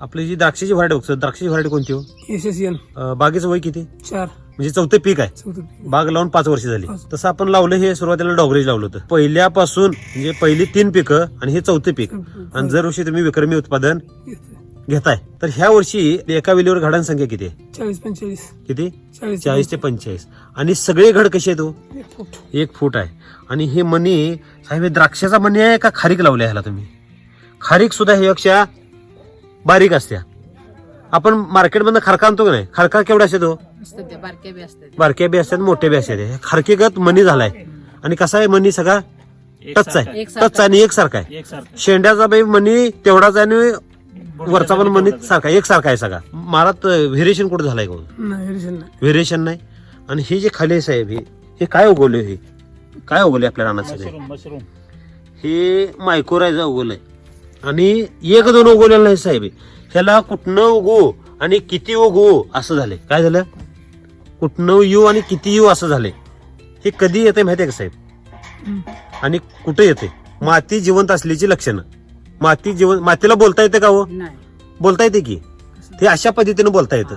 आपली जी द्राक्षाची व्हरायटी बघतो, द्राक्षाची व्हरायटी कोणती हो? SSN बागेचं वय किती? 4 म्हणजे चौथं पीक आहे. चौथं. बाग लावून 5 वर्ष झाली. तसं आपण लावलं हे सुरुवातीला डॉगरेज लावलं होतं. पहिल्यापासून म्हणजे पहिली 3 पिकं आणि हे चौथं पीक. आणि जर वर्षी तुम्ही विक्रमी उत्पादन घेताय तर ह्या वर्षी एका वेलीवर घडांची संख्या किती आहे? 40-45. किती? 40 40 ते 45. आणि सगळे घड कसे आहेत हो? 1 फूट. 1 फूट आहे. आणि हे मनी साहेब हे द्राक्षाचा मनी आहे का खारीक लावले ह्याला तुम्ही? खारीक सुद्धा ह्यापेक्षा बारीक असत्या. आपण मार्केटमधनं खारका आणतो का नाही? खारका केवढा असतो तो? बारक्या बी असतात, मोठ्या बी असतात. खारकेगत मनी झालाय. आणि कसा आहे मनी? सगळा टच आहे, टच आणि एकसारखा आहे. शेंड्याचा बाई मनी तेवढाच आहे आणि वरचा पण मनी सारखा एकसारखा आहे सगळा. मारात व्हेरिएशन कुठे झालाय का? नाही रिजन नाही. व्हेरिएशन नाही. आणि हे जे खाली साहेब हे काय उगवले? हे काय उगवले आपल्या रानात सगळे? मशरूम. हे मायक्रोरायझा उगवलंय. आणि 1-2 उगवलेलं नाही साहेब. ह्याला कुठनं उगवू आणि किती उगवू असं झालंय. काय झालं? कुठनं येऊ आणि किती येऊ असं झालंय. हे कधी येते माहितीये का साहेब? आणि कुठे येते? माती जिवंत असल्याची लक्षणं. माती जिवंत, मातीला बोलता येते का हो? बोलता येते की. हे अशा पद्धतीने बोलता येतं.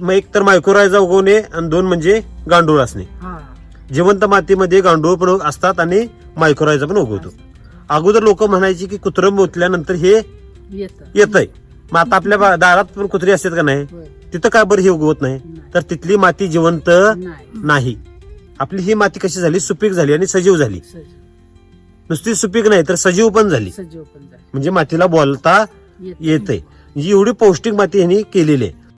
मग एक तर मायक्रोरायझा उगवणे आणि 2 म्हणजे गांडूळ असणे. जिवंत मातीमध्ये गांडूळ पण असतात आणि मायक्रोरायझा पण उगवतो. अगोदर लोक म्हणायची की कुत्रं मोतल्यानंतर हे येतंय. मग आता आपल्या दारात पण कुत्री असतात का नाही? तिथं काय बरं हे उगवत नाही? तर तिथली माती जिवंत नाही. आपली ही माती कशी झाली? सुपीक झाली आणि सजीव झाली. नुसती सुपीक नाही तर सजीव पण झाली. म्हणजे मातीला बोलता येते. एवढी पौष्टिक माती ह्यांनी केलेली आहे.